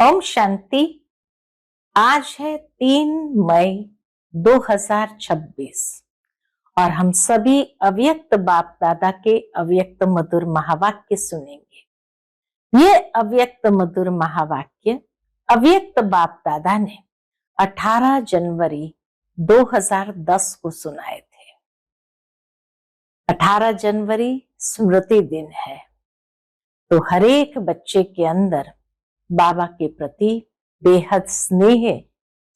ओम शांति। आज है 3 मई 2026 और हम सभी अव्यक्त बाप दादा के अव्यक्त मधुर महावाक्य सुनेंगे। ये अव्यक्त मधुर महावाक्य अव्यक्त बाप दादा ने 18 जनवरी 2010 को सुनाए थे। 18 जनवरी स्मृति दिन है, तो हर एक बच्चे के अंदर बाबा के प्रति बेहद स्नेह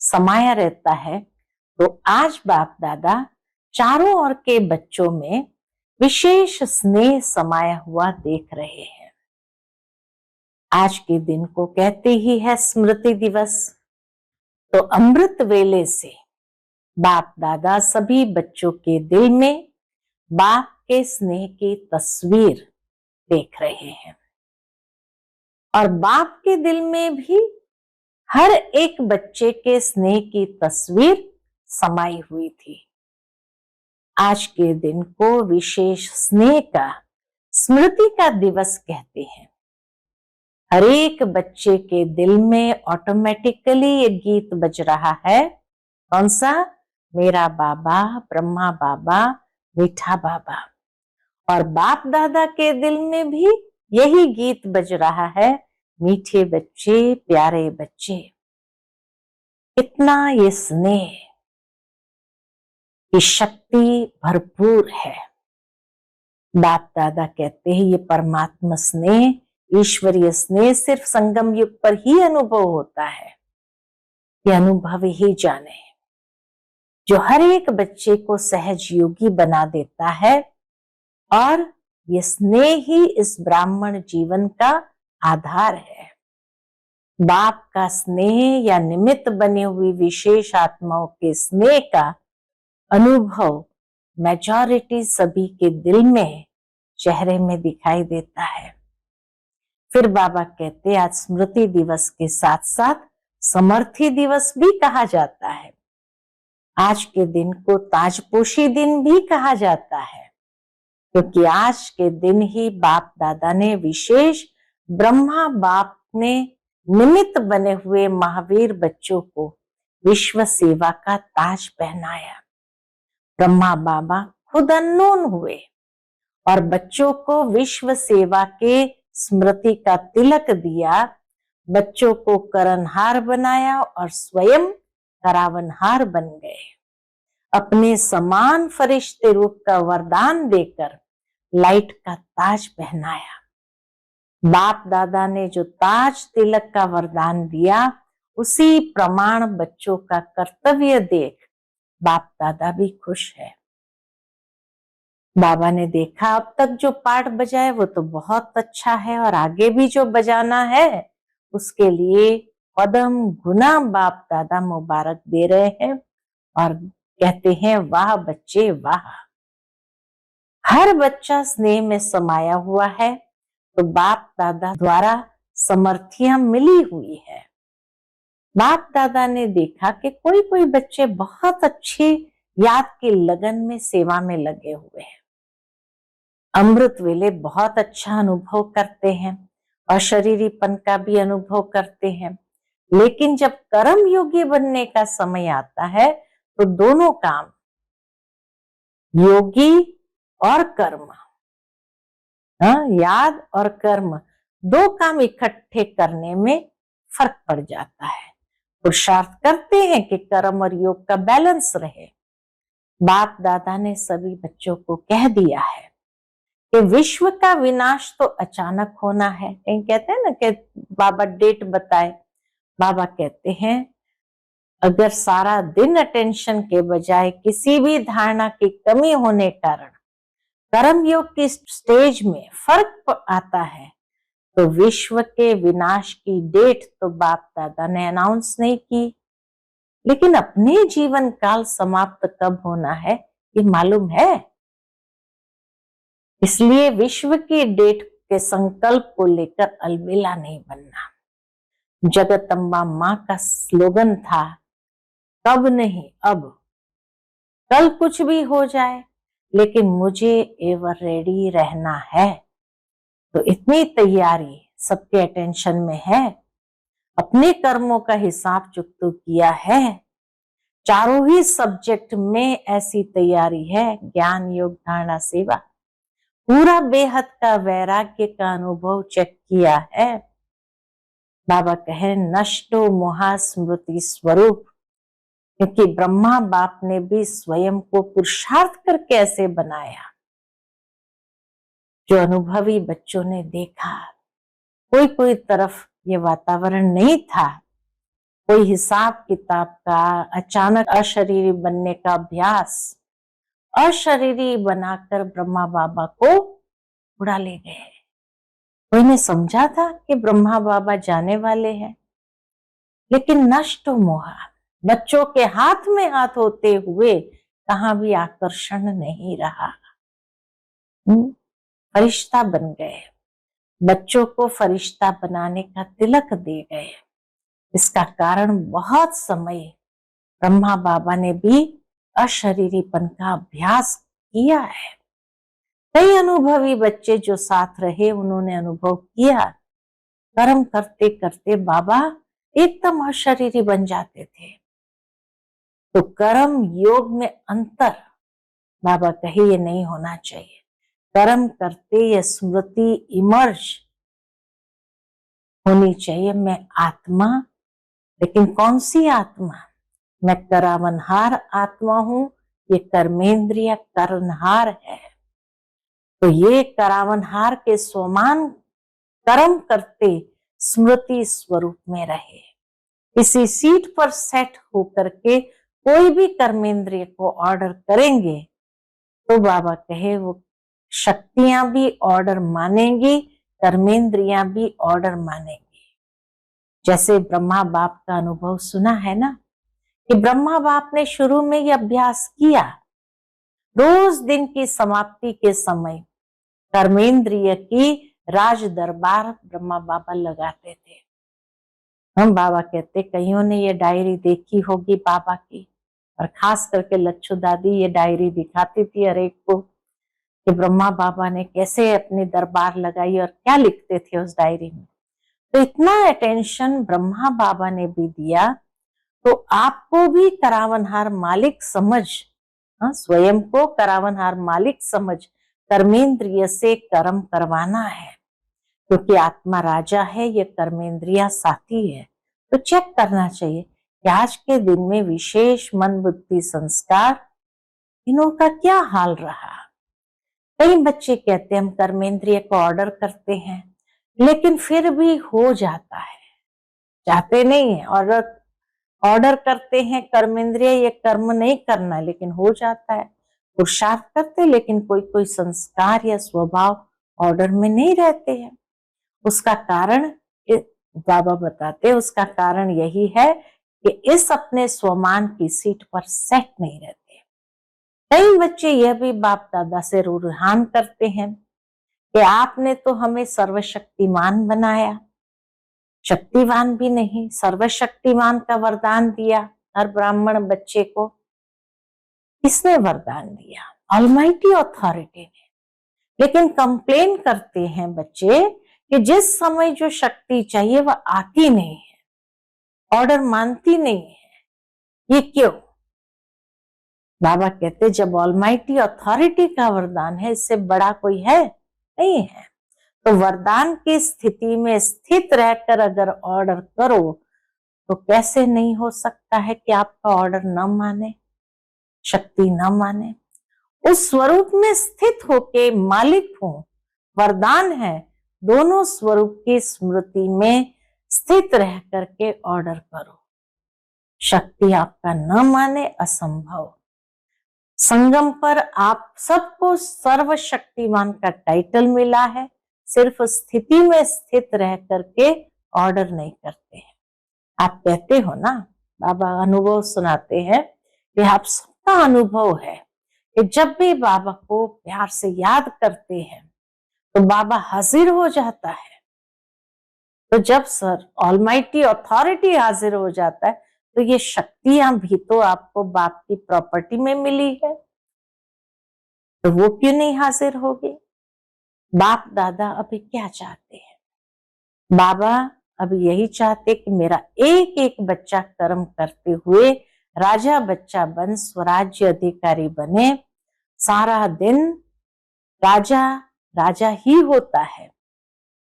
समाया रहता है। तो आज बाप दादा चारों ओर के बच्चों में विशेष स्नेह समाया हुआ देख रहे हैं। आज के दिन को कहते ही है स्मृति दिवस। तो अमृत वेले से बाप दादा सभी बच्चों के दिल में बाप के स्नेह की तस्वीर देख रहे हैं और बाप के दिल में भी हर एक बच्चे के स्नेह की तस्वीर समाई हुई थी। आज के दिन को विशेष स्नेह का स्मृति का दिवस कहते हैं। हर एक बच्चे के दिल में ऑटोमेटिकली ये गीत बज रहा है। कौन सा? मेरा बाबा, ब्रह्मा बाबा, मीठा बाबा। और बाप दादा के दिल में भी यही गीत बज रहा है, मीठे बच्चे, प्यारे बच्चे। कितना ये स्नेह की शक्ति भरपूर है। बाप दादा कहते हैं ये परमात्मा स्नेह, ईश्वरीय स्नेह सिर्फ संगम युग पर ही अनुभव होता है। ये अनुभव ही जाने जो हर एक बच्चे को सहज योगी बना देता है और ये स्नेह ही इस ब्राह्मण जीवन का आधार है। बाप का स्नेह या निमित्त बनी हुई विशेष आत्माओं के स्नेह का अनुभव मेजॉरिटी सभी के दिल में, चेहरे में दिखाई देता है। फिर बाबा कहते आज स्मृति दिवस के साथ साथ समर्थी दिवस भी कहा जाता है। आज के दिन को ताजपोशी दिन भी कहा जाता है, क्योंकि आज के दिन ही बाप दादा ने विशेष ब्रह्मा बाप ने निमित्त बने हुए महावीर बच्चों को विश्व सेवा का ताज पहनाया। ब्रह्मा बाबा खुद अननोन हुए और बच्चों को विश्व सेवा के स्मृति का तिलक दिया, बच्चों को करनहार बनाया और स्वयं करावनहार बन गए। अपने समान फरिश्ते रूप का वरदान देकर लाइट का ताज पहनाया। बाप दादा ने जो ताज तिलक का वरदान दिया, उसी प्रमाण बच्चों का कर्तव्य देख बाप दादा भी खुश है। बाबा ने देखा अब तक जो पाठ बजाए वो तो बहुत अच्छा है और आगे भी जो बजाना है उसके लिए पदम गुना बाप दादा मुबारक दे रहे हैं और कहते हैं वाह बच्चे वाह। हर बच्चा स्नेह में समाया हुआ है, तो बाप दादा द्वारा समर्थियां मिली हुई है। बाप दादा ने देखा कि कोई कोई बच्चे बहुत अच्छी याद की लगन में सेवा में लगे हुए हैं, अमृत वेले बहुत अच्छा अनुभव करते हैं और शरीरीपन का भी अनुभव करते हैं। लेकिन जब कर्म योगी बनने का समय आता है तो दोनों काम, योगी और कर्म, याद और कर्म, दो काम इकट्ठे करने में फर्क पड़ जाता है। पुरुषार्थ करते हैं कि कर्म और योग का बैलेंस रहे। बाप दादा ने सभी बच्चों को कह दिया है कि विश्व का विनाश तो अचानक होना है। कहीं कहते हैं ना कि बाबा डेट बताए, बाबा कहते हैं अगर सारा दिन अटेंशन के बजाय किसी भी धारणा की कमी होने कारण कर्म योग की स्टेज में फर्क आता है, तो विश्व के विनाश की डेट तो बाप दादा ने अनाउंस नहीं की, लेकिन अपने जीवन काल समाप्त कब होना है ये मालूम है। इसलिए विश्व की डेट के संकल्प को लेकर अलबेला नहीं बनना। जगदम्बा माँ का स्लोगन था कब नहीं अब, कल कुछ भी हो जाए लेकिन मुझे एवर रेडी रहना है। तो इतनी तैयारी सबके अटेंशन में है अपने कर्मों का हिसाब चुक तो किया है। चारों ही सब्जेक्ट में ऐसी तैयारी है, ज्ञान योग धारणा सेवा, पूरा बेहद का वैराग्य का अनुभव चेक किया है। बाबा कहे नष्टो मोहा स्मृति स्वरूप, क्योंकि ब्रह्मा बाप ने भी स्वयं को पुरुषार्थ करके ऐसे बनाया। जो अनुभवी बच्चों ने देखा, कोई कोई तरफ ये वातावरण नहीं था, कोई हिसाब किताब का, अचानक अशरीरी बनने का अभ्यास, अशरीरी बनाकर ब्रह्मा बाबा को उड़ा ले गए। कोई ने समझा था कि ब्रह्मा बाबा जाने वाले हैं, लेकिन नष्ट मोह, बच्चों के हाथ में हाथ होते हुए कहां भी आकर्षण नहीं रहा। फरिश्ता बन गए, बच्चों को फरिश्ता बनाने का तिलक दे गए। इसका कारण बहुत समय ब्रह्मा बाबा ने भी अशरीरीपन का अभ्यास किया है। कई अनुभवी बच्चे जो साथ रहे, उन्होंने अनुभव किया, कर्म करते करते बाबा एकदम अशरीरी बन जाते थे। तो कर्म योग में अंतर, बाबा कहे ये नहीं होना चाहिए। कर्म करते ये स्मृति इमर्ज होनी चाहिए, मैं आत्मा, लेकिन कौन सी आत्मा? मैं करावनहार आत्मा हूं, ये कर्मेंद्रिय करनहार है। तो ये करावनहार के समान कर्म करते स्मृति स्वरूप में रहे। इसी सीट पर सेट होकर के कोई भी कर्मेंद्रिय को ऑर्डर करेंगे तो बाबा कहे वो शक्तियां भी ऑर्डर मानेंगी, कर्मेंद्रियां भी ऑर्डर मानेंगी। जैसे ब्रह्मा बाप का अनुभव सुना है ना, कि ब्रह्मा बाप ने शुरू में ये अभ्यास किया, रोज दिन की समाप्ति के समय कर्मेंद्रिय की राज दरबार ब्रह्मा बाबा लगाते थे। हम बाबा कहते, कईयों ने ये डायरी देखी होगी बाबा की, और खास करके लच्छू दादी ये डायरी दिखाती थी हर एक को कि ब्रह्मा बाबा ने कैसे अपनी दरबार लगाई और क्या लिखते थे उस डायरी में। तो इतना अटेंशन ब्रह्मा बाबा ने भी दिया, तो आपको भी करावनहार मालिक समझ, स्वयं को करावनहार मालिक समझ कर्मेंद्रिय से कर्म करवाना है, क्योंकि आत्मा राजा है, ये कर्मेंद्रिया साथी है। तो चेक करना चाहिए कि आज के दिन में विशेष मन बुद्धि संस्कार इनों का क्या हाल रहा। कई बच्चे कहते हैं हम कर्मेंद्रिय को ऑर्डर करते हैं, लेकिन फिर भी हो जाता है, चाहते नहीं है, ऑर्डर करते हैं कर्मेंद्रिय ये कर्म नहीं करना, लेकिन हो जाता है। पुरुषार्थ करते, लेकिन कोई कोई संस्कार या स्वभाव ऑर्डर में नहीं रहते हैं। उसका कारण बाबा बताते, उसका कारण यही है कि इस अपने स्वमान की सीट पर सेट नहीं रहते। कई बच्चे यह भी बाप दादा से रुझान करते हैं कि आपने तो हमें सर्वशक्तिमान बनाया, शक्तिवान भी नहीं, सर्वशक्तिमान का वरदान दिया हर ब्राह्मण बच्चे को। किसने वरदान दिया? ऑलमाइटी अथॉरिटी ने। लेकिन कंप्लेन करते हैं बच्चे कि जिस समय जो शक्ति चाहिए वह आती नहीं है, ऑर्डर मानती नहीं है, ये क्यों? बाबा कहते जब ऑलमाइटी अथॉरिटी का वरदान है, इससे बड़ा कोई है नहीं है। तो वरदान की स्थिति में स्थित रहकर अगर ऑर्डर करो तो कैसे नहीं हो सकता है कि आपका ऑर्डर न माने, शक्ति न माने। उस स्वरूप में स्थित होके मालिक हो, वरदान है, दोनों स्वरूप की स्मृति में स्थित रह करके ऑर्डर करो। शक्ति आपका न माने असंभव। संगम पर आप सबको सर्वशक्तिमान का टाइटल मिला है, सिर्फ स्थिति में स्थित रह करके ऑर्डर नहीं करते हैं। आप कहते हो ना, बाबा अनुभव सुनाते हैं कि आप सबका अनुभव है कि जब भी बाबा को प्यार से याद करते हैं तो बाबा हाजिर हो जाता है। तो जब सर ऑलमाइटी अथॉरिटी हाजिर हो जाता है तो ये शक्तियां भी तो आपको बाप की प्रॉपर्टी में मिली है, तो वो क्यों नहीं हाजिर होगी? बाप दादा अभी क्या चाहते हैं? बाबा अब यही चाहते कि मेरा एक एक बच्चा कर्म करते हुए राजा बच्चा बन स्वराज्य अधिकारी बने। सारा दिन राजा राजा ही होता है।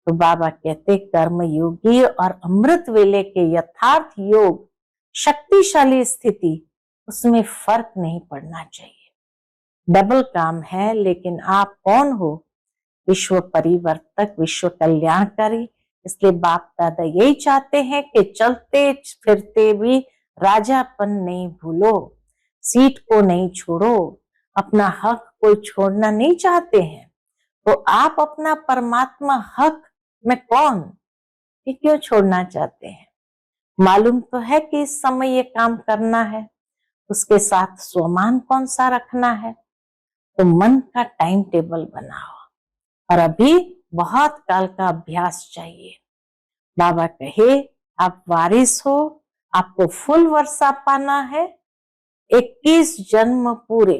तो बाबा कहते कर्म योगी और अमृत वेले के यथार्थ योग शक्तिशाली स्थिति, उसमें फर्क नहीं पड़ना चाहिए। डबल काम है, लेकिन आप कौन हो? विश्व परिवर्तक, विश्व कल्याणकारी। इसलिए बाप दादा यही चाहते हैं कि चलते फिरते भी राजापन नहीं भूलो, सीट को नहीं छोड़ो, अपना हक कोई छोड़ना नहीं चाहते हैं। तो आप अपना परमात्मा हक में कौन, ये क्यों छोड़ना चाहते हैं? मालूम तो है कि इस समय ये काम करना है, उसके साथ स्वमान कौन सा रखना है। तो मन का टाइम टेबल बनाओ, और अभी बहुत काल का अभ्यास चाहिए। बाबा कहे आप वारिस हो, आपको फुल वर्षा पाना है। 21 जन्म पूरे,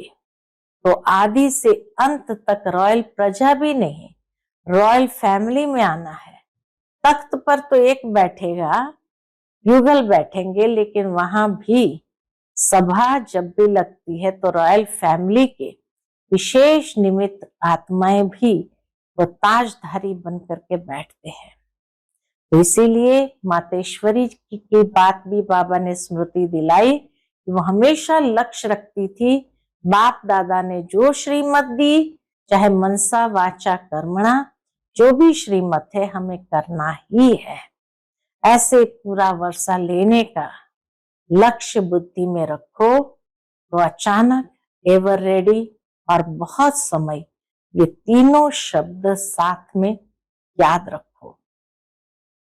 तो आदि से अंत तक रॉयल प्रजा भी नहीं, रॉयल फैमिली में आना है। तख्त पर तो एक बैठेगा, युगल बैठेंगे, लेकिन वहां भी सभा जब भी लगती है तो रॉयल फैमिली के विशेष निमित्त आत्माएं भी वो ताजधारी बन करके बैठते हैं। तो इसीलिए मातेश्वरी की बात भी बाबा ने स्मृति दिलाई कि वो हमेशा लक्ष्य रखती थी, बाप दादा ने जो श्रीमत दी, चाहे मनसा वाचा कर्मणा, जो भी श्रीमत है हमें करना ही है। ऐसे पूरा वर्षा लेने का लक्ष्य बुद्धि में रखो, तो अचानक, एवर रेडी और बहुत समय, ये तीनों शब्द साथ में याद रखो।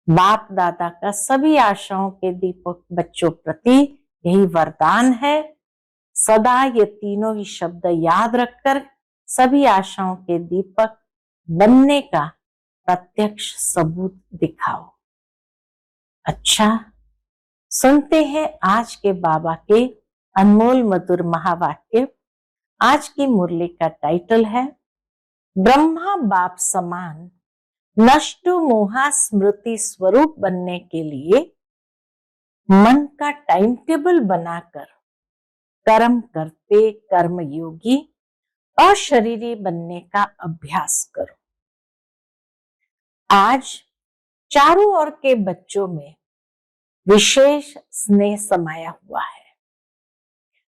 बाप दादा का सभी आशाओं के दीपक बच्चों प्रति यही वरदान है। सदा ये तीनों ही शब्द याद रखकर सभी आशाओं के दीपक बनने का प्रत्यक्ष सबूत दिखाओ। अच्छा, सुनते हैं आज के बाबा के अनमोल मधुर महावाक्य। आज की मुरली का टाइटल है ब्रह्मा बाप समान नष्ट मोहा स्मृति स्वरूप बनने के लिए मन का टाइम टेबल बनाकर कर्म करते कर्म योगी अशरीरी बनने का अभ्यास करो। आज चारों ओर के बच्चों में विशेष स्नेह समाया हुआ है।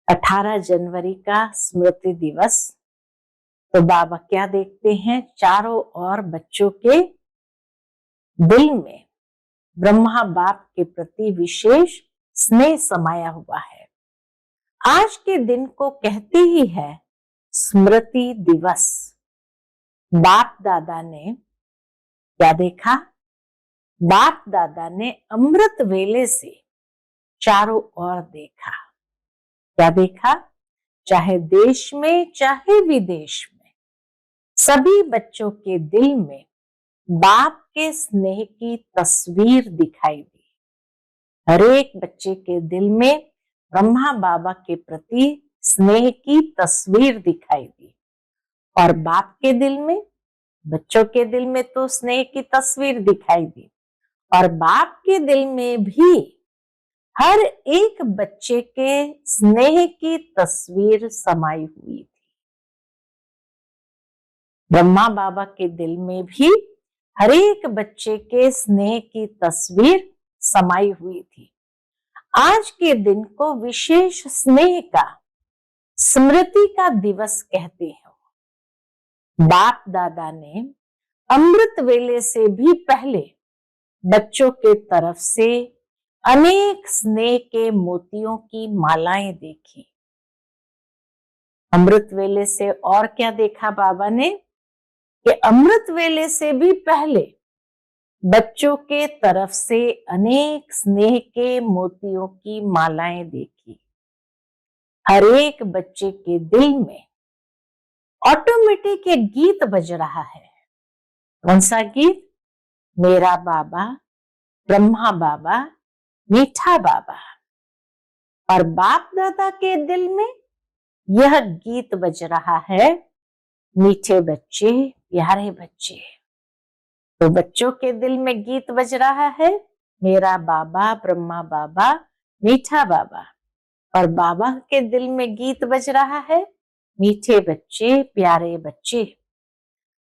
18 जनवरी का स्मृति दिवस, तो बाबा क्या देखते हैं? चारों ओर बच्चों के दिल में ब्रह्मा बाप के प्रति विशेष स्नेह समाया हुआ है। आज के दिन को कहते ही है स्मृति दिवस। बाप दादा ने क्या देखा? बाप दादा ने अमृत वेले से चारों ओर देखा। क्या देखा? चाहे देश में चाहे विदेश में, सभी बच्चों के दिल में बाप के स्नेह की तस्वीर दिखाई दी। हर एक बच्चे के दिल में ब्रह्मा बाबा के प्रति स्नेह की तस्वीर दिखाई दी। और बाप के दिल में, बच्चों के दिल में तो स्नेह की तस्वीर दिखाई दी, और बाप के दिल में भी हर एक बच्चे के स्नेह की तस्वीर समाई हुई थी। ब्रह्मा बाबा के दिल में भी हर एक बच्चे के स्नेह की तस्वीर समाई हुई थी। आज के दिन को विशेष स्नेह का, स्मृति का दिवस कहते हैं। बाप दादा ने अमृत वेले से भी पहले बच्चों के तरफ से अनेक स्नेह के मोतियों की मालाएं देखी। अमृत वेले से और क्या देखा बाबा ने? कि अमृत वेले से भी पहले बच्चों के तरफ से अनेक स्नेह के मोतियों की मालाएं देखी। हर एक बच्चे के दिल में ऑटोमेटिक एक गीत बज रहा है। कौन सा गीत? मेरा बाबा, ब्रह्मा बाबा, मीठा बाबा। और बाप दादा के दिल में यह गीत बज रहा है, मीठे बच्चे, प्यारे बच्चे। तो बच्चों के दिल में गीत बज रहा है, मेरा बाबा ब्रह्मा बाबा, मीठा बाबा। और बाबा के दिल में गीत बज रहा है, मीठे बच्चे प्यारे बच्चे।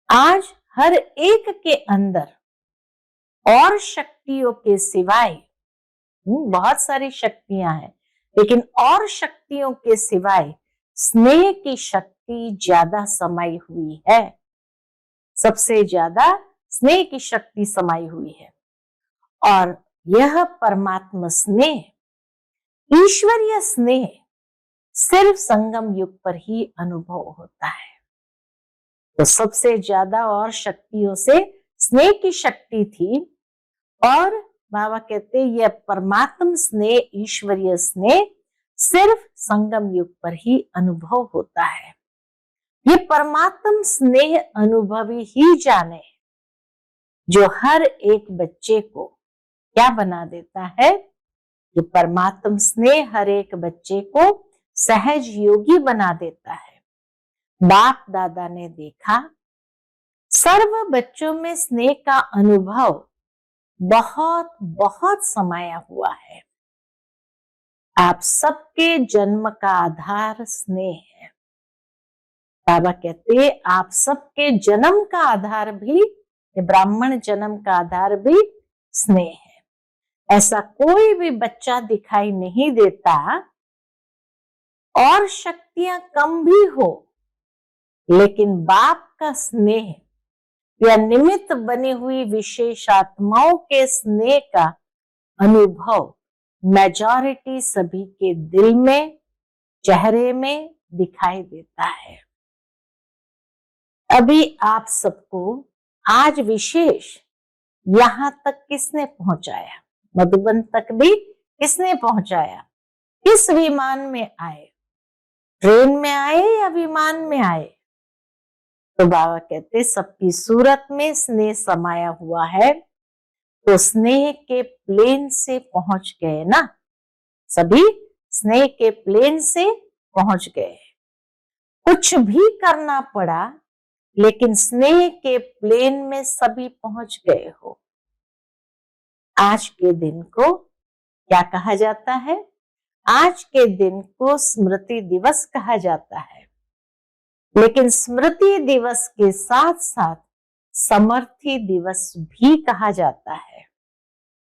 आज हर एक के अंदर और शक्तियों के सिवाय, बहुत सारी शक्तियां हैं, लेकिन और शक्तियों के सिवाय स्नेह की शक्ति ज्यादा समाई हुई है। सबसे ज्यादा स्नेह की शक्ति समाई हुई है। और यह परमात्मा स्नेह, ईश्वरीय स्नेह सिर्फ संगम युग पर ही अनुभव होता है। तो सबसे ज्यादा और शक्तियों से स्नेह की शक्ति थी। और बाबा कहते हैं यह परमात्म स्नेह, ईश्वरीय स्नेह सिर्फ संगम युग पर ही अनुभव होता है। ये परमात्म स्नेह अनुभवी ही जाने जो हर एक बच्चे को क्या बना देता है। ये परमात्म स्नेह हर एक बच्चे को सहज योगी बना देता है। बाप दादा ने देखा सर्व बच्चों में स्नेह का अनुभव बहुत बहुत समाया हुआ है। आप सबके जन्म का आधार स्नेह है। बाबा कहते आप सबके जन्म का आधार भी, ब्राह्मण जन्म का आधार भी स्नेह है। ऐसा कोई भी बच्चा दिखाई नहीं देता और शक्तियां कम भी हो, लेकिन बाप का स्नेह या निमित्त बनी हुई विशेष आत्माओं के स्नेह का अनुभव मेजॉरिटी सभी के दिल में, चेहरे में दिखाई देता है। अभी आप सबको आज विशेष यहां तक किसने पहुंचाया, मधुबन तक भी किसने पहुंचाया? किस विमान में आए, ट्रेन में आए या विमान में आए? तो बाबा कहते सबकी सूरत में स्नेह समाया हुआ है, तो स्नेह के प्लेन से पहुंच गए ना, सभी स्नेह के प्लेन से पहुंच गए। कुछ भी करना पड़ा, लेकिन स्नेह के प्लेन में सभी पहुंच गए हो। आज के दिन को क्या कहा जाता है? आज के दिन को स्मृति दिवस कहा जाता है। लेकिन स्मृति दिवस के साथ साथ समर्थी दिवस भी कहा जाता है।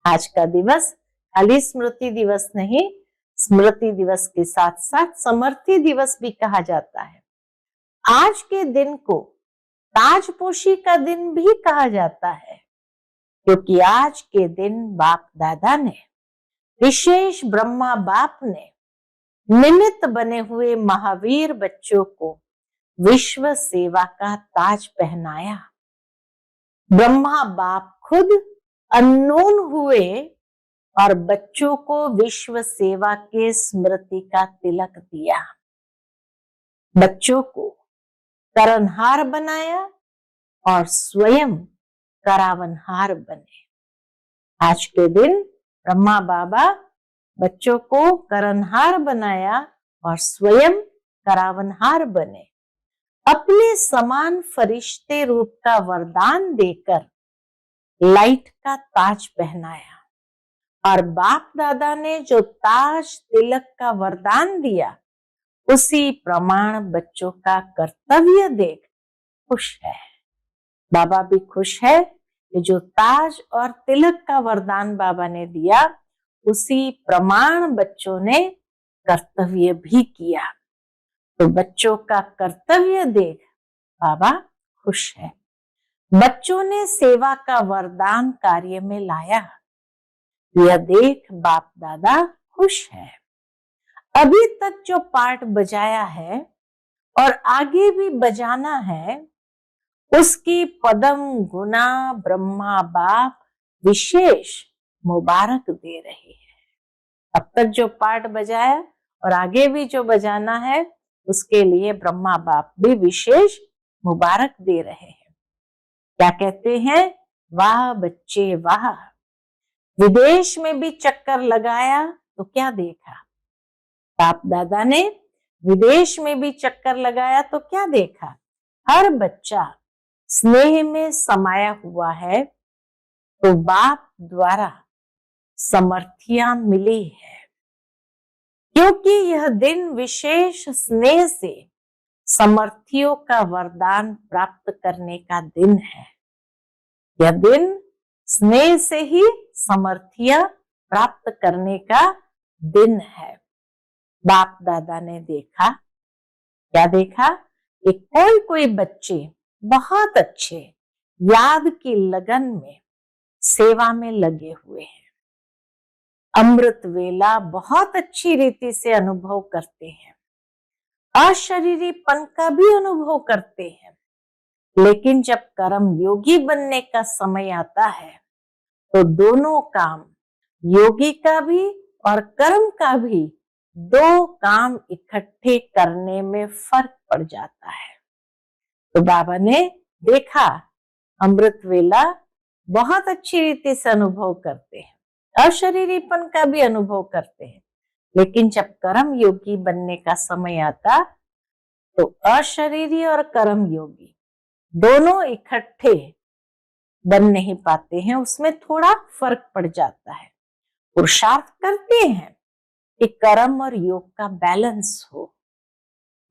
आज का दिवस खाली स्मृति दिवस नहीं, स्मृति दिवस के साथ साथ समर्थी दिवस भी कहा जाता है। आज के दिन को ताजपोशी का दिन भी कहा जाता है, क्योंकि आज के दिन बाप दादा ने, विशेष ब्रह्मा बाप ने निमित्त बने हुए महावीर बच्चों को विश्व सेवा का ताज पहनाया। ब्रह्मा बाप खुद अननोन हुए और बच्चों को विश्व सेवा के स्मृति का तिलक दिया। बच्चों को करनहार बनाया और स्वयं करावनहार बने। आज के दिन ब्रह्मा बाबा बच्चों को करनहार बनाया और स्वयं करावनहार बने। अपने समान फरिश्ते रूप का वरदान देकर लाइट का ताज पहनाया। और बाप दादा ने जो ताज तिलक का वरदान दिया, उसी प्रमाण बच्चों का कर्तव्य देख खुश है। बाबा भी खुश है कि जो ताज और तिलक का वरदान बाबा ने दिया, उसी प्रमाण बच्चों ने कर्तव्य भी किया। तो बच्चों का कर्तव्य देख बाबा खुश है। बच्चों ने सेवा का वरदान कार्य में लाया, यह देख बाप दादा खुश है। अभी तक जो पार्ट बजाया है और आगे भी बजाना है, उसकी पदम गुना ब्रह्मा बाप विशेष मुबारक दे रहे हैं। अब तक जो पार्ट बजाया और आगे भी जो बजाना है, उसके लिए ब्रह्मा बाप भी विशेष मुबारक दे रहे हैं। क्या कहते हैं? वाह बच्चे वाह। विदेश में भी चक्कर लगाया तो क्या देखा? बाप दादा ने विदेश में भी चक्कर लगाया तो क्या देखा? हर बच्चा स्नेह में समाया हुआ है, तो बाप द्वारा समर्थियां मिली है, क्योंकि यह दिन विशेष स्नेह से समर्थियों का वरदान प्राप्त करने का दिन है। यह दिन स्नेह से ही समर्थियां प्राप्त करने का दिन है। बाप दादा ने देखा, क्या देखा, कि कोई कोई बच्चे बहुत अच्छे याद की लगन में सेवा में लगे हुए हैं, अमृत वेला बहुत अच्छी रीति से अनुभव करते हैं, अशरीरीपन का भी अनुभव करते हैं। लेकिन जब कर्म योगी बनने का समय आता है तो दोनों काम, योगी का भी और कर्म का भी, दो काम इकट्ठे करने में फर्क पड़ जाता है। तो बाबा ने देखा, अमृत वेला बहुत अच्छी रीति से अनुभव करते हैं, अशरीरीपन का भी अनुभव करते हैं, लेकिन जब कर्म योगी बनने का समय आता तो अशरीरी और कर्म योगी दोनों इकट्ठे बन नहीं पाते हैं, उसमें थोड़ा फर्क पड़ जाता है। पुरुषार्थ करते हैं कि कर्म और योग का बैलेंस हो,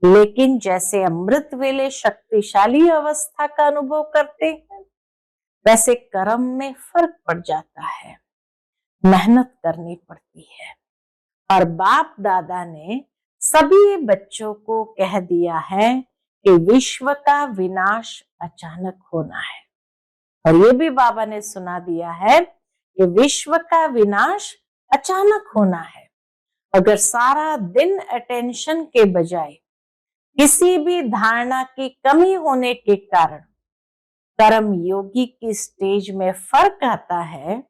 लेकिन जैसे अमृत वेले शक्तिशाली अवस्था का अनुभव करते हैं, वैसे कर्म में फर्क पड़ जाता है, मेहनत करनी पड़ती है। और बाप दादा ने सभी बच्चों को कह दिया है कि विश्व का विनाश अचानक होना है, और ये भी बाबा ने सुना दिया है कि विश्व का विनाश अचानक होना है। अगर सारा दिन अटेंशन के बजाय किसी भी धारणा की कमी होने के कारण कर्म योगी की स्टेज में फर्क आता है,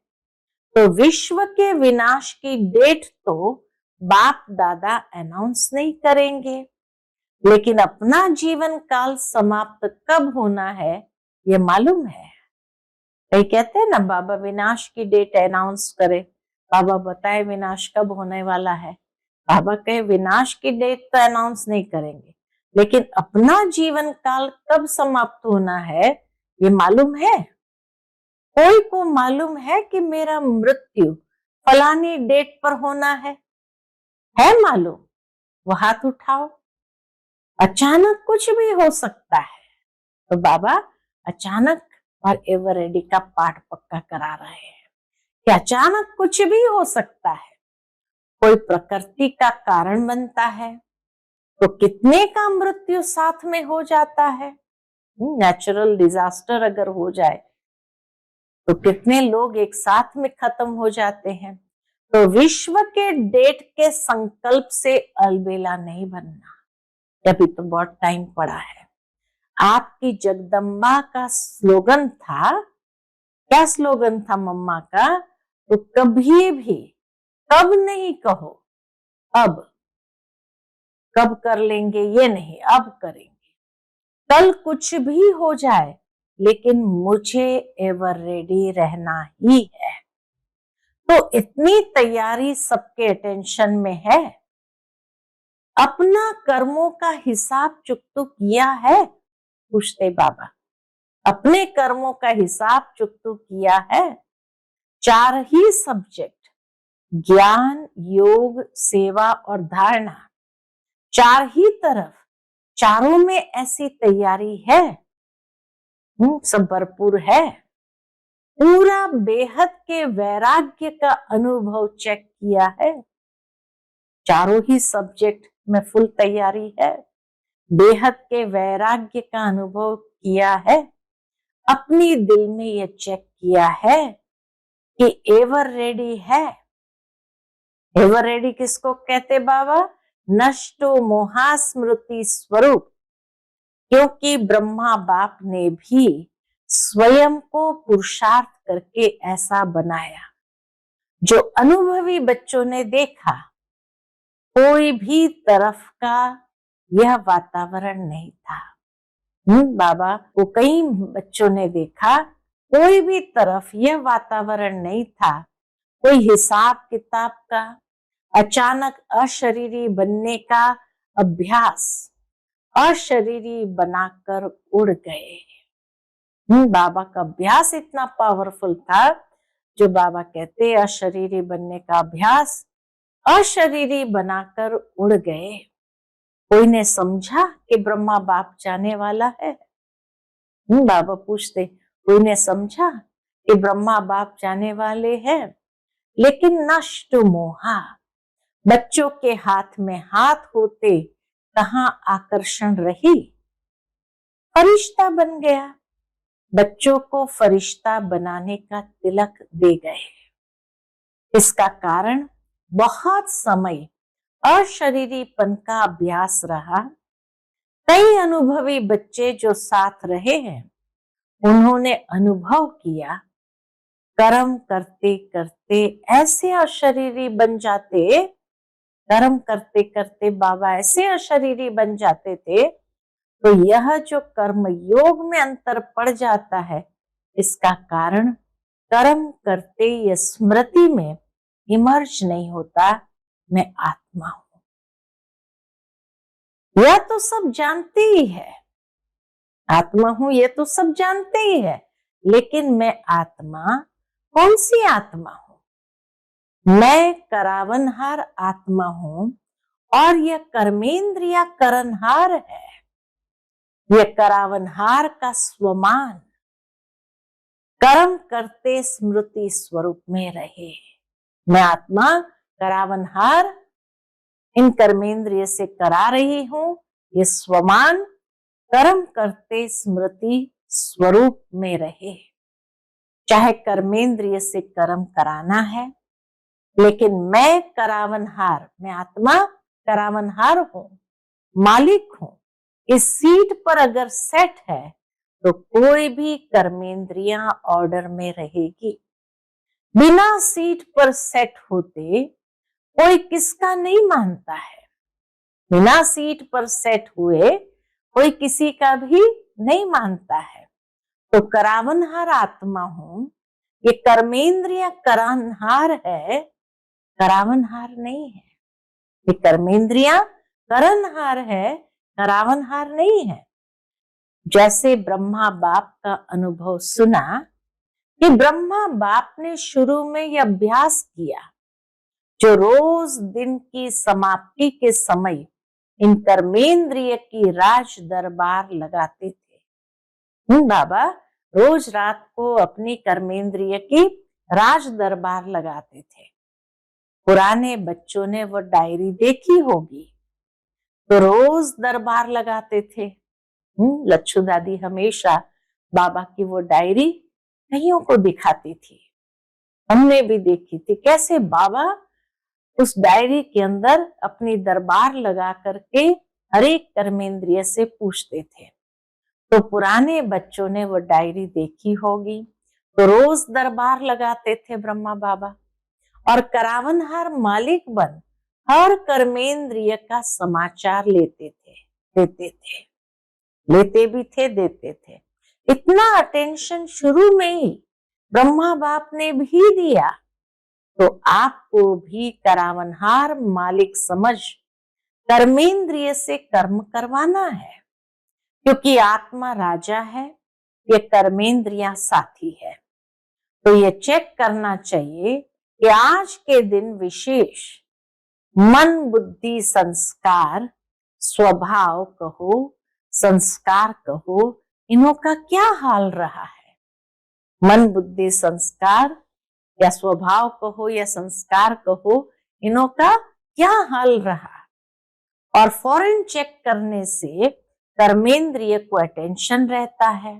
तो विश्व के विनाश की डेट तो बाप दादा अनाउंस नहीं करेंगे, लेकिन अपना जीवन काल समाप्त कब होना है ये मालूम है। कई कहते हैं ना, बाबा विनाश की डेट अनाउंस करे, बाबा बताए विनाश कब होने वाला है। बाबा कहे विनाश की डेट तो अनाउंस नहीं करेंगे, लेकिन अपना जीवन काल कब समाप्त होना है ये मालूम है। कोई को मालूम है कि मेरा मृत्यु फलानी डेट पर होना है मालूम? वो हाथ उठाओ। अचानक कुछ भी हो सकता है, तो बाबा अचानक और एवर रेडी का पाठ पक्का करा रहे हैं कि अचानक कुछ भी हो सकता है। कोई प्रकृति का कारण बनता है तो कितने का मृत्यु साथ में हो जाता है। नेचुरल डिजास्टर अगर हो जाए तो कितने लोग एक साथ में खत्म हो जाते हैं। तो विश्व के डेट के संकल्प से अलबेला नहीं बनना, अभी तो बहुत टाइम पड़ा है। आपकी जगदम्बा का स्लोगन था, क्या स्लोगन था मम्मा का? तो कभी भी कब नहीं कहो, अब। कब कर लेंगे ये नहीं, अब करेंगे। कल कुछ भी हो जाए, लेकिन मुझे एवर रेडी रहना ही है। तो इतनी तैयारी सबके अटेंशन में है। अपना कर्मों का हिसाब चुकतो किया है? पूछते बाबा, अपने कर्मों का हिसाब चुकतो किया है? 4 ही सब्जेक्ट, ज्ञान, योग, सेवा और धारणा, 4 ही तरफ, चारों में ऐसी तैयारी है? सब भरपूर है। पूरा बेहद के वैराग्य का अनुभव चेक किया है? चारों ही सब्जेक्ट में फुल तैयारी है। बेहद के वैराग्य का अनुभव किया है? अपनी दिल में ये चेक किया है कि एवर रेडी है? एवर रेडी किसको कहते बाबा? नष्टो मोहा स्मृति स्वरूप। क्योंकि ब्रह्मा बाप ने भी स्वयं को पुरुषार्थ करके ऐसा बनाया। जो अनुभवी बच्चों ने देखा, कोई भी तरफ का यह वातावरण नहीं था। बाबा को कई बच्चों ने देखा, कोई भी तरफ यह वातावरण नहीं था। कोई हिसाब किताब का, अचानक अशरीरी बनने का अभ्यास, अशरीरी बनाकर उड़ गए। बाबा का अभ्यास इतना पावरफुल था जो बाबा कहते अशरीरी बनने का अभ्यास अशरीरी बनाकर उड़ गए। कोई ने समझा कि ब्रह्मा बाप जाने वाला है? बाबा पूछते, कोई ने समझा कि ब्रह्मा बाप जाने वाले हैं? लेकिन नष्ट मोहा, बच्चों के हाथ में हाथ होते कहाँ आकर्षण रही? फरिश्ता बन गया, बच्चों को फरिश्ता बनाने का तिलक दे गए। इसका कारण बहुत समय अशरीरीपन का अभ्यास रहा। कई अनुभवी बच्चे जो साथ रहे हैं, उन्होंने अनुभव किया, कर्म करते करते ऐसे अशरीरी बन जाते, कर्म करते करते बाबा ऐसे अशरीरी बन जाते थे, तो यह जो कर्म योग में अंतर पड़ जाता है, इसका कारण कर्म करते ये स्मृति में इमर्ज नहीं होता, मैं आत्मा हूं। यह तो सब जानते ही है, आत्मा हूं ये तो सब जानते ही है, लेकिन मैं आत्मा कौन सी आत्मा हूं? मैं करावनहार आत्मा हूं और यह कर्मेंद्रिया करनहार है। यह करावनहार का स्वमान कर्म करते स्मृति स्वरूप में रहे। मैं आत्मा करावनहार इन कर्मेंद्रिय से करा रही हूं, ये स्वमान कर्म करते स्मृति स्वरूप में रहे। चाहे कर्मेंद्रिय से कर्म कराना है, लेकिन मैं करावनहार, मैं आत्मा करावनहार हूं, मालिक हूं। इस सीट पर अगर सेट है तो कोई भी कर्मेंद्रियां ऑर्डर में रहेगी। बिना सीट पर सेट होते कोई किसका नहीं मानता है, बिना सीट पर सेट हुए कोई किसी का भी नहीं मानता है। तो करावनहार आत्मा हूं, ये कर्मेंद्रिया करावनहार है, करावनहार नहीं है। ये कर्मेंद्रिया करनहार है, करावनहार नहीं है। जैसे ब्रह्मा बाप का अनुभव सुना कि ब्रह्मा बाप ने शुरू में यह अभ्यास किया, जो रोज दिन की समाप्ति के समय इन कर्मेंद्रिय की राज दरबार लगाते थे। बाबा रोज रात को अपनी कर्मेंद्रिय की राज दरबार लगाते थे। पुराने बच्चों ने वो डायरी देखी होगी, तो रोज दरबार लगाते थे। लच्छू दादी हमेशा बाबा की वो डायरी कईयों को दिखाती थी, हमने भी देखी थी कैसे बाबा उस डायरी के अंदर अपनी दरबार लगा करके हर एक कर्मेंद्रिय से पूछते थे। तो पुराने बच्चों ने वो डायरी देखी होगी, तो रोज दरबार लगाते थे ब्रह्मा बाबा और करावनहार मालिक बन हर कर्मेंद्रिय का समाचार लेते थे, देते थे, लेते भी थे, देते थे। इतना अटेंशन शुरू में ही ब्रह्मा बाप ने भी दिया, तो आपको भी करावनहार मालिक समझ कर्मेंद्रिय से कर्म करवाना है, क्योंकि आत्मा राजा है, ये कर्मेंद्रियां साथी है। तो ये चेक करना चाहिए कि आज के दिन विशेष मन बुद्धि संस्कार स्वभाव कहो, संस्कार कहो, इनों का क्या हाल रहा है? मन बुद्धि संस्कार या स्वभाव कहो या संस्कार कहो, इनों का क्या हाल रहा? और फौरन चेक करने से कर्मेंद्रिय को अटेंशन रहता है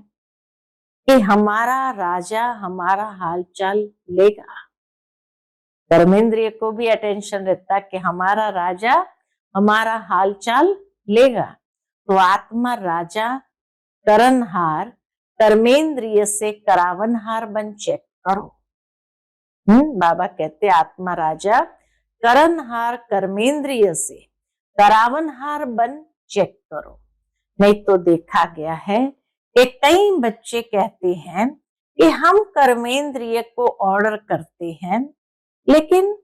कि हमारा राजा हमारा हालचाल लेगा। कर्मेंद्रिय को भी अटेंशन रहता कि हमारा राजा हमारा हालचाल लेगा। तो आत्मा राजा करनहार कर्मेंद्रिय से करावनहार बन चेक करो। बाबा कहते आत्मा राजा करनहार कर्मेंद्रिय से करावनहार बन चेक करो। नहीं तो देखा गया है कि कई बच्चे कहते हैं कि हम कर्मेंद्रिय को ऑर्डर करते हैं, लेकिन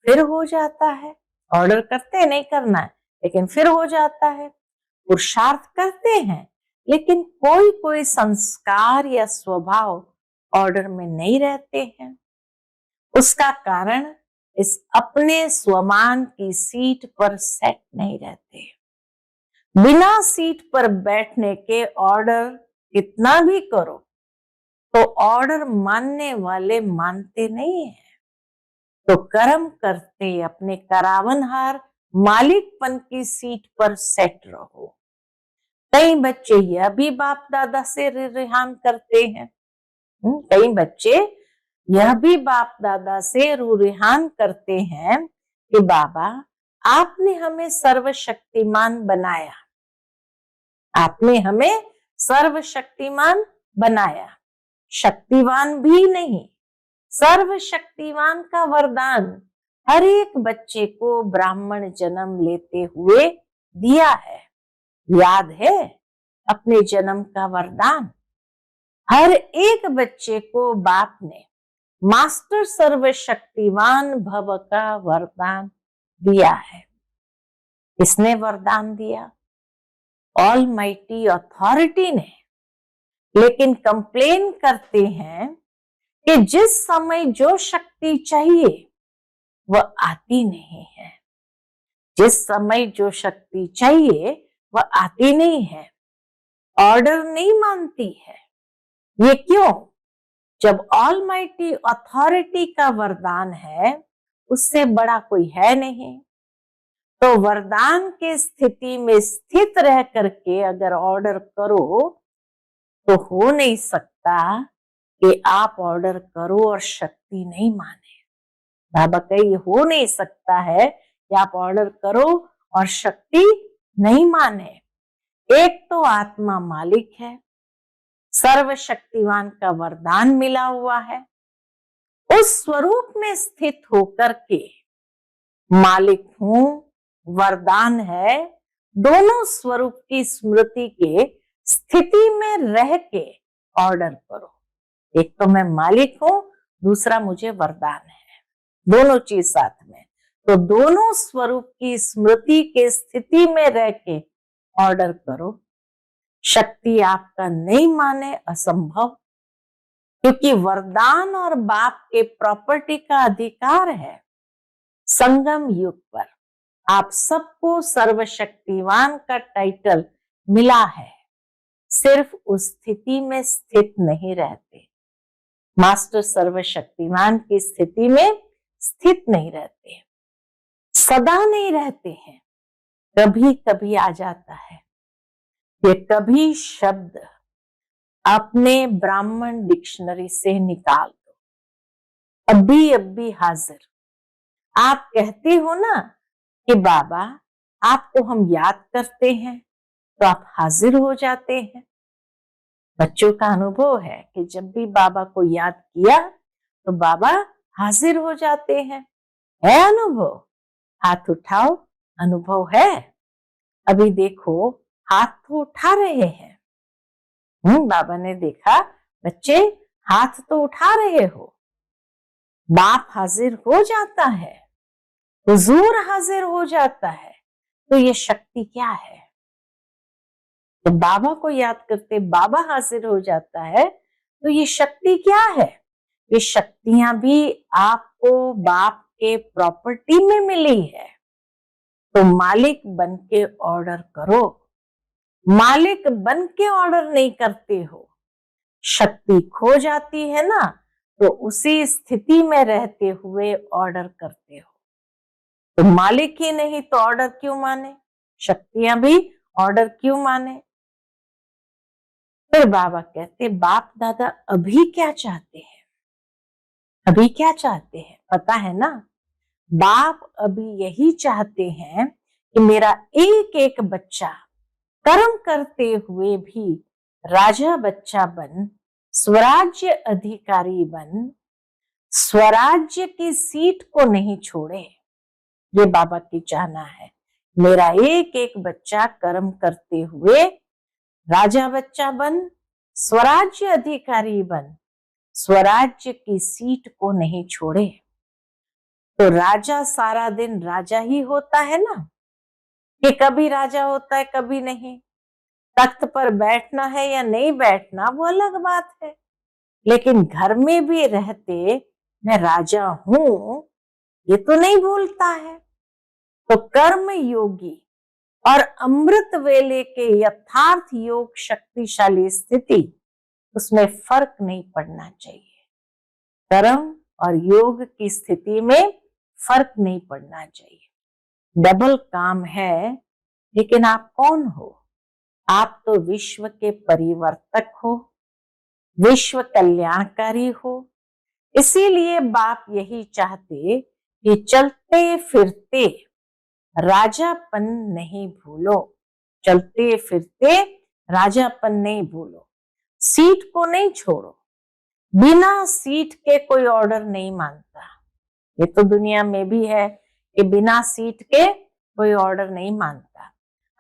फिर हो जाता है। ऑर्डर करते नहीं करना है, लेकिन फिर हो जाता है। पुरुषार्थ करते हैं, लेकिन कोई कोई संस्कार या स्वभाव ऑर्डर में नहीं रहते हैं। उसका कारण इस अपने स्वमान की सीट पर सेट नहीं रहते। बिना सीट पर बैठने के ऑर्डर कितना भी करो तो ऑर्डर मानने वाले मानते नहीं है। तो कर्म करते अपने करावनहार मालिकपन की सीट पर सेट रहो। कई बच्चे यह भी बाप दादा से रिहान करते हैं। कई बच्चे यह भी बाप दादा से रिहान करते हैं कि बाबा आपने हमें सर्वशक्तिमान बनाया, आपने हमें सर्वशक्तिमान बनाया, शक्तिवान भी नहीं, सर्वशक्तिवान का वरदान हर एक बच्चे को ब्राह्मण जन्म लेते हुए दिया है। याद है अपने जन्म का वरदान? हर एक बच्चे को बाप ने मास्टर सर्वशक्तिवान भव का वरदान दिया है। किसने वरदान दिया? ऑलमाइटी अथॉरिटी ने। लेकिन कंप्लेन करते हैं कि जिस समय जो शक्ति चाहिए वह आती नहीं है, जिस समय जो शक्ति चाहिए वह आती नहीं है, ऑर्डर नहीं मानती है। ये क्यों? जब ऑलमाइटी अथॉरिटी का वरदान है उससे बड़ा कोई है नहीं। तो वरदान के स्थिति में स्थित रह करके अगर ऑर्डर करो तो हो नहीं सकता कि आप ऑर्डर करो और शक्ति नहीं माने। बाबा कहे ये हो नहीं सकता है कि आप ऑर्डर करो और शक्ति नहीं माने। एक तो आत्मा मालिक है, सर्वशक्तिवान का वरदान मिला हुआ है, उस स्वरूप में स्थित होकर के मालिक हूं, वरदान है, दोनों स्वरूप की स्मृति के स्थिति में रह के ऑर्डर करो। एक तो मैं मालिक हूं, दूसरा मुझे वरदान है, दोनों चीज साथ में। तो दोनों स्वरूप की स्मृति के स्थिति में रह के ऑर्डर करो। शक्ति आपका नहीं माने असंभव, क्योंकि वरदान और बाप के प्रॉपर्टी का अधिकार है। संगम युग पर आप सबको सर्वशक्तिवान का टाइटल मिला है, सिर्फ उस स्थिति में स्थित नहीं रहते। मास्टर सर्वशक्तिवान की स्थिति में स्थित नहीं रहते, सदा नहीं रहते हैं, कभी कभी आ जाता है। ये कभी शब्द अपने ब्राह्मण डिक्शनरी से निकाल दो, अभी हाजिर। आप कहते हो ना कि बाबा आपको हम याद करते हैं तो आप हाजिर हो जाते हैं। बच्चों का अनुभव है कि जब भी बाबा को याद किया तो बाबा हाजिर हो जाते हैं। है अनुभव? हाथ उठाओ, अनुभव है? अभी देखो हाथ तो उठा रहे हैं। बाबा ने देखा बच्चे हाथ तो उठा रहे हो, बाप हाजिर हो जाता है, हुजूर हाजिर हो जाता है। तो ये शक्ति क्या है? तो बाबा को याद करते बाबा हाजिर हो जाता है, तो ये शक्ति क्या है? ये शक्तियां भी आपको बाप के प्रॉपर्टी में मिली है। तो मालिक बन के ऑर्डर करो। मालिक बन के ऑर्डर नहीं करते हो, शक्ति खो जाती है ना, तो उसी स्थिति में रहते हुए ऑर्डर करते हो। तो मालिक ही नहीं तो ऑर्डर क्यों माने? शक्तियां भी ऑर्डर क्यों माने? फिर बाबा कहते बाप दादा अभी क्या चाहते हैं? अभी क्या चाहते हैं पता है ना? बाप अभी यही चाहते हैं कि मेरा एक एक बच्चा कर्म करते हुए भी राजा बच्चा बन, स्वराज्य अधिकारी बन, स्वराज्य की सीट को नहीं छोड़े। ये बाबा की चाहना है। मेरा एक एक बच्चा कर्म करते हुए राजा बच्चा बन, स्वराज्य अधिकारी बन, स्वराज्य की सीट को नहीं छोड़े। तो राजा सारा दिन राजा ही होता है ना, कि कभी राजा होता है कभी नहीं। तख्त पर बैठना है या नहीं बैठना वो अलग बात है, लेकिन घर में भी रहते मैं राजा हूं, ये तो नहीं भूलता है। तो कर्म योगी और अमृत वेले के यथार्थ योग शक्तिशाली स्थिति, उसमें फर्क नहीं पड़ना चाहिए। कर्म और योग की स्थिति में फर्क नहीं पड़ना चाहिए। डबल काम है, लेकिन आप कौन हो? आप तो विश्व के परिवर्तक हो, विश्व कल्याणकारी हो। इसीलिए बाप यही चाहते कि चलते फिरते राजापन नहीं भूलो, चलते फिरते राजापन नहीं भूलो। सीट को नहीं छोड़ो, बिना सीट के कोई ऑर्डर नहीं मानता। ये तो दुनिया में भी है कि बिना सीट के कोई ऑर्डर नहीं मानता।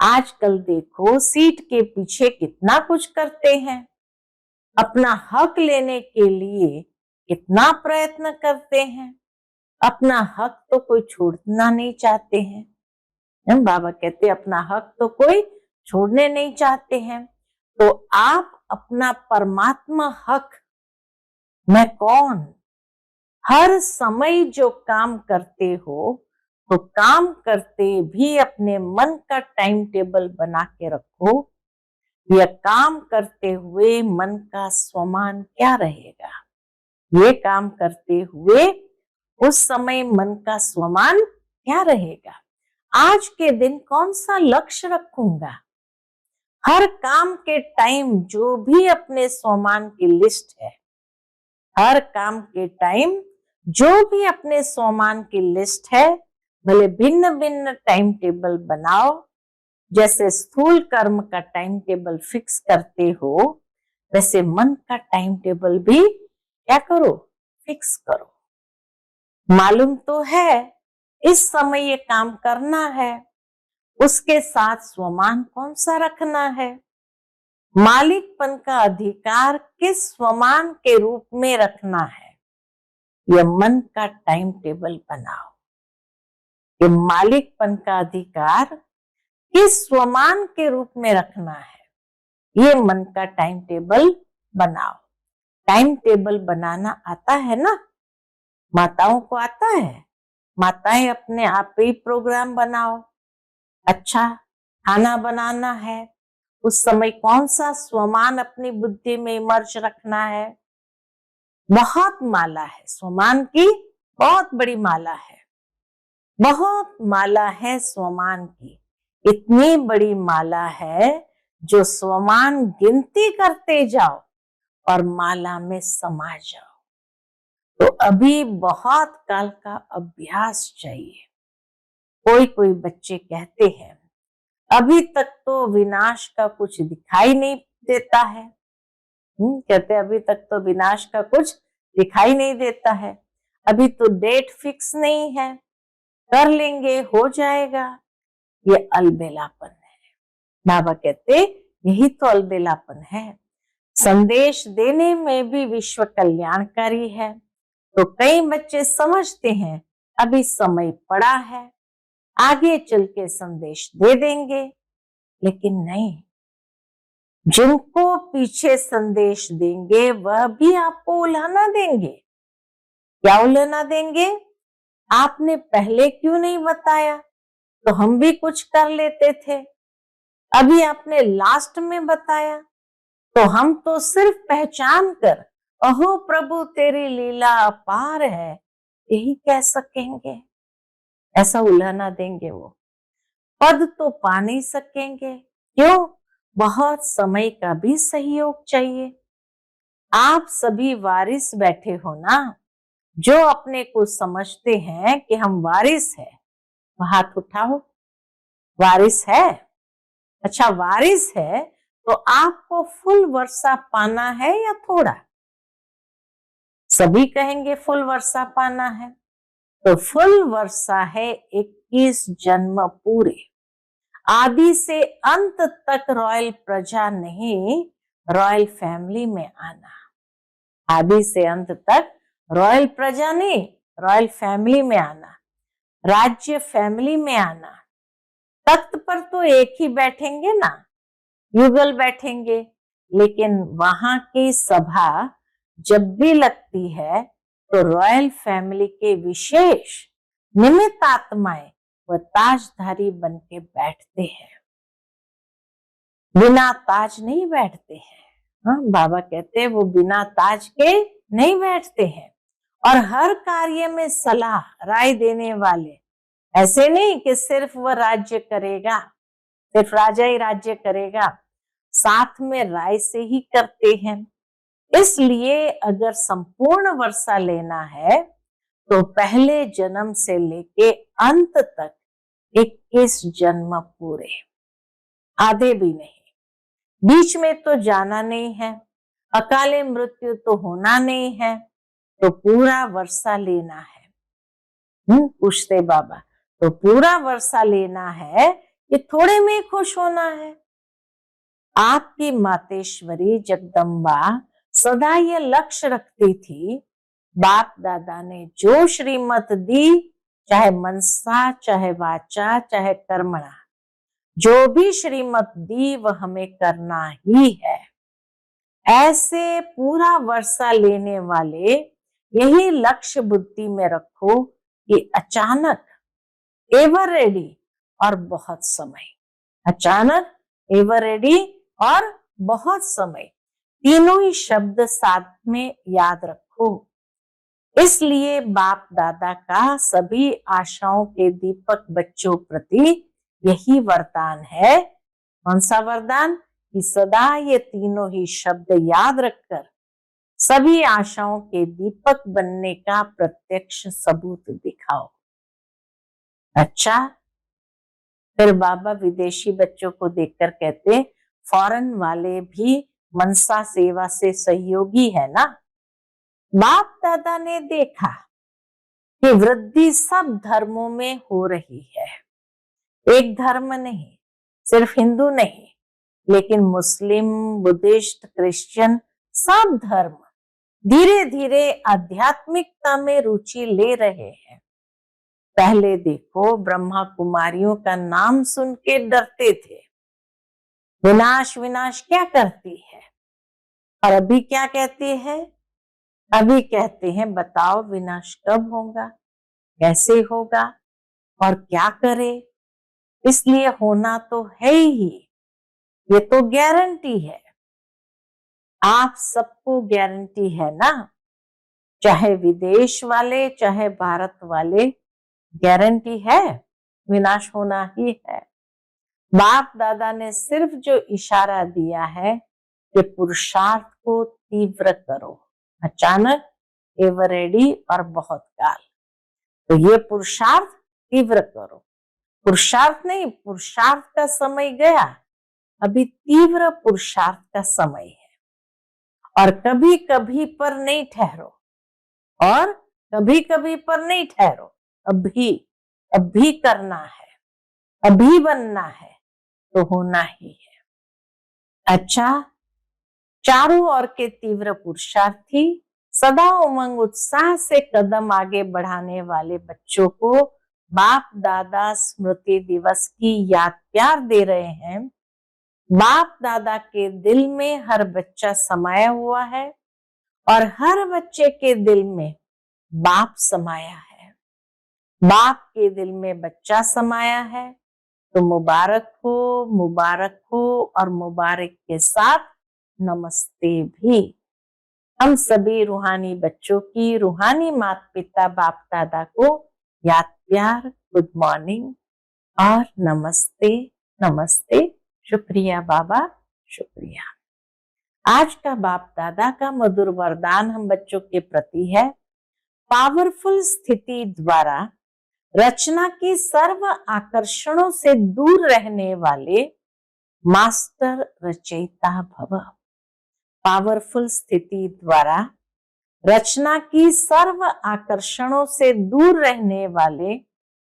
आजकल देखो सीट के पीछे कितना कुछ करते हैं, अपना हक लेने के लिए कितना प्रयत्न करते हैं। अपना हक तो कोई छोड़ना नहीं चाहते हैं। बाबा कहते अपना हक तो कोई छोड़ने नहीं चाहते हैं। तो आप अपना परमात्मा हक, मैं कौन, हर समय जो काम करते हो, तो काम करते भी अपने मन का टाइम टेबल बना के रखो। यह काम करते हुए मन का स्वमान क्या रहेगा, ये काम करते हुए उस समय मन का स्वमान क्या रहेगा। आज के दिन कौन सा लक्ष्य रखूंगा। हर काम के टाइम जो भी अपने स्वमान की लिस्ट है, हर काम के टाइम जो भी अपने स्वमान की लिस्ट है, भले भिन्न भिन्न टाइम टेबल बनाओ। जैसे स्थूल कर्म का टाइम टेबल फिक्स करते हो, वैसे मन का टाइम टेबल भी क्या करो, फिक्स करो। मालूम तो है इस समय ये काम करना है, उसके साथ स्वमान कौन सा रखना है। मालिकपन का अधिकार किस स्वमान के रूप में रखना है, यह मन का टाइम टेबल बनाओ। ये मालिकपन का अधिकार किस स्वमान के रूप में रखना है, ये मन का टाइम टेबल बनाओ। टाइम टेबल बनाना आता है ना, माताओं को आता है। माताएं अपने आप ही प्रोग्राम बनाओ। अच्छा खाना बनाना है, उस समय कौन सा स्वमान अपनी बुद्धि में इमर्ज रखना है। बहुत माला है स्वमान की, बहुत बड़ी माला है, बहुत माला है स्वमान की। इतनी बड़ी माला है जो स्वमान गिनती करते जाओ और माला में समा जाओ। तो अभी बहुत काल का अभ्यास चाहिए। कोई कोई बच्चे कहते हैं अभी तक तो विनाश का कुछ दिखाई नहीं देता है। कहते अभी तक तो विनाश का कुछ दिखाई नहीं देता है, अभी तो डेट फिक्स नहीं है, कर लेंगे हो जाएगा। ये अलबेलापन है। बाबा कहते यही तो अलबेलापन है। संदेश देने में भी विश्व कल्याणकारी है। तो कई बच्चे समझते हैं अभी समय पड़ा है, आगे चल के संदेश दे देंगे, लेकिन नहीं, जिनको पीछे संदेश देंगे वह भी आपको उल्हाना देंगे। क्या उल्हाना देंगे, आपने पहले क्यों नहीं बताया, तो हम भी कुछ कर लेते थे। अभी आपने लास्ट में बताया तो हम तो सिर्फ पहचान कर अहो प्रभु तेरी लीला अपार है यही कह सकेंगे। ऐसा उल्हाना देंगे। वो पद तो पा नहीं सकेंगे। क्यों? बहुत समय का भी सहयोग चाहिए। आप सभी वारिस बैठे हो ना, जो अपने को समझते हैं कि हम वारिस है, हाथ उठाओ। वारिस है? अच्छा वारिस है तो आपको फुल वर्षा पाना है या थोड़ा? सभी कहेंगे फुल वर्षा पाना है। तो फुल वर्षा है 21 जन्म पूरे, आदि से अंत तक रॉयल प्रजा नहीं, रॉयल फैमिली में आना। आदि से अंत तक रॉयल प्रजा नहीं, रॉयल फैमिली में आना, राज्य फैमिली में आना। तख्त पर तो एक ही बैठेंगे ना, युगल बैठेंगे, लेकिन वहां की सभा जब भी लगती है तो रॉयल फैमिली के विशेष निमित्त आत्माएं वह ताजधारी बन के बैठते हैं, बिना ताज नहीं बैठते हैं। हाँ, बाबा कहते हैं वो बिना ताज के नहीं बैठते हैं। और हर कार्य में सलाह राय देने वाले, ऐसे नहीं कि सिर्फ वह राज्य करेगा, सिर्फ राजा ही राज्य करेगा, साथ में राय से ही करते हैं। इसलिए अगर संपूर्ण वर्षा लेना है तो पहले जन्म से लेके अंत तक 21 जन्म पूरे, आधे भी नहीं। बीच में तो जाना नहीं है, अकाले मृत्यु तो होना नहीं है, तो पूरा वर्षा लेना है। पूछते बाबा, तो पूरा वर्षा लेना है कि थोड़े में खुश होना है? आपकी मातेश्वरी जगदम्बा सदा ये लक्ष्य रखती थी, बाप दादा ने जो श्रीमत दी, चाहे मनसा, चाहे वाचा, चाहे कर्मणा, जो भी श्रीमत दी वह हमें करना ही है। ऐसे पूरा वर्षा लेने वाले यही लक्ष्य बुद्धि में रखो कि अचानक, एवर रेडी और बहुत समय, अचानक, एवर रेडी और बहुत समय, तीनों ही शब्द साथ में याद रखो। इसलिए बाप दादा का सभी आशाओं के दीपक बच्चों प्रति यही वरदान है। कौन सा वरदान? कि सदा ये तीनों ही शब्द याद रखकर सभी आशाओं के दीपक बनने का प्रत्यक्ष सबूत दिखाओ। अच्छा, फिर बाबा विदेशी बच्चों को देखकर कहते, फॉरेन वाले भी मनसा सेवा से सहयोगी है ना। बाप दादा ने देखा कि वृद्धि सब धर्मों में हो रही है, एक धर्म नहीं, सिर्फ हिंदू नहीं, लेकिन मुस्लिम, बुद्धिस्ट, क्रिश्चियन, सब धर्म धीरे धीरे आध्यात्मिकता में रुचि ले रहे हैं। पहले देखो, ब्रह्मा कुमारियों का नाम सुन के डरते थे, विनाश विनाश क्या करती है, और अभी क्या कहती है? अभी कहते हैं बताओ विनाश कब होगा, कैसे होगा और क्या करे। इसलिए होना तो है ही, ये तो गारंटी है। आप सबको गारंटी है ना, चाहे विदेश वाले चाहे भारत वाले, गारंटी है विनाश होना ही है। बाप दादा ने सिर्फ जो इशारा दिया है कि पुरुषार्थ को तीव्र करो, अचानक, एवर रेडी और बहुत काल। तो ये पुरुषार्थ तीव्र करो, पुरुषार्थ नहीं, पुरुषार्थ का समय गया, अभी तीव्र पुरुषार्थ का समय है। और कभी कभी पर नहीं ठहरो, और कभी कभी पर नहीं ठहरो, अभी अभी करना है, अभी बनना है, तो होना ही है। अच्छा, चारों ओर के तीव्र पुरुषार्थी, सदा उमंग उत्साह से कदम आगे बढ़ाने वाले बच्चों को बाप दादा स्मृति दिवस की याद प्यार दे रहे हैं। बाप दादा के दिल में हर बच्चा समाया हुआ है और हर बच्चे के दिल में बाप समाया है। बाप के दिल में बच्चा समाया है, तो मुबारक हो, मुबारक हो, और मुबारक के साथ नमस्ते भी। हम सभी रूहानी बच्चों की रूहानी माता पिता बाप दादा को याद प्यार, गुड मॉर्निंग और नमस्ते नमस्ते। शुक्रिया बाबा, शुक्रिया। आज का बाप दादा का मधुर वरदान हम बच्चों के प्रति है, पावरफुल स्थिति द्वारा रचना की सर्व आकर्षणों से दूर रहने वाले मास्टर रचयिता भव। पावरफुल स्थिति द्वारा रचना की सर्व आकर्षणों से दूर रहने वाले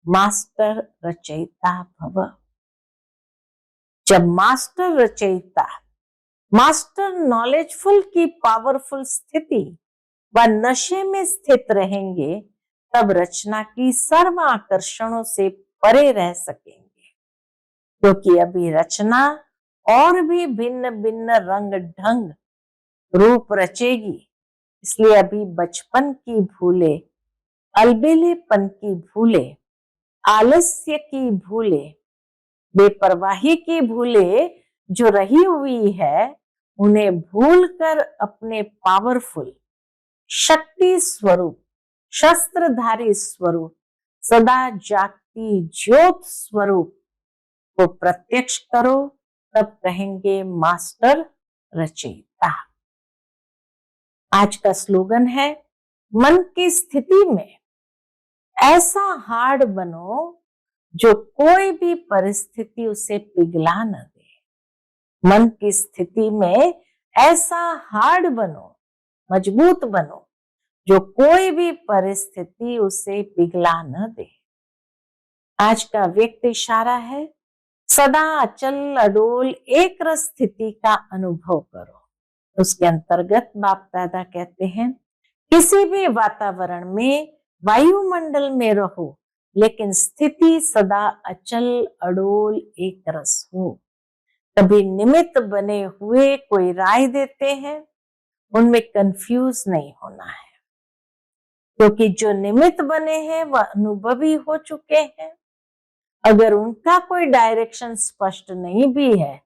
मास्टर रचयिता भव। जब मास्टर रचयिता, मास्टर नॉलेजफुल की पावरफुल स्थिति व नशे में स्थित रहेंगे, तब रचना की सर्व आकर्षणों से परे रह सकेंगे। क्योंकि अभी रचना और भी भिन्न भिन्न रंग ढंग रूप रचेगी, इसलिए अभी बचपन की भूले, अलबेलेपन की भूले, आलस्य की भूले, बेपरवाही की भूले जो रही हुई है, उन्हें भूलकर अपने पावरफुल शक्ति स्वरूप, शस्त्रधारी स्वरूप, सदा जागती ज्योत स्वरूप को प्रत्यक्ष करो, तब कहेंगे मास्टर रचयिता। आज का स्लोगन है, मन की स्थिति में ऐसा हार्ड बनो जो कोई भी परिस्थिति उसे पिघला न दे। मन की स्थिति में ऐसा हार्ड बनो, मजबूत बनो, जो कोई भी परिस्थिति उसे पिघला न दे। आज का व्यक्त इशारा है, सदा अचल अडोल एक रस स्थिति का अनुभव करो। उसके अंतर्गत बाप दादा कहते हैं, किसी भी वातावरण में, वायुमंडल में रहो, लेकिन स्थिति सदा अचल अडोल एक रस हो। कभी निमित्त बने हुए कोई राय देते हैं, उनमें कंफ्यूज नहीं होना है, क्योंकि जो निमित्त बने हैं वह अनुभवी हो चुके हैं। अगर उनका कोई डायरेक्शन स्पष्ट नहीं भी है,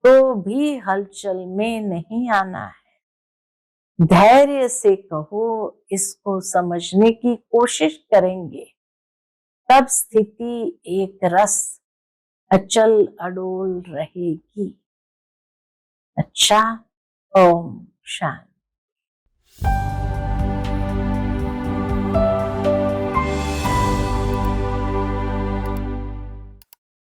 तो भी हलचल में नहीं आना है। धैर्य से कहो, इसको समझने की कोशिश करेंगे, तब स्थिति एक रस अचल अडोल रहेगी। अच्छा, ओम शांति।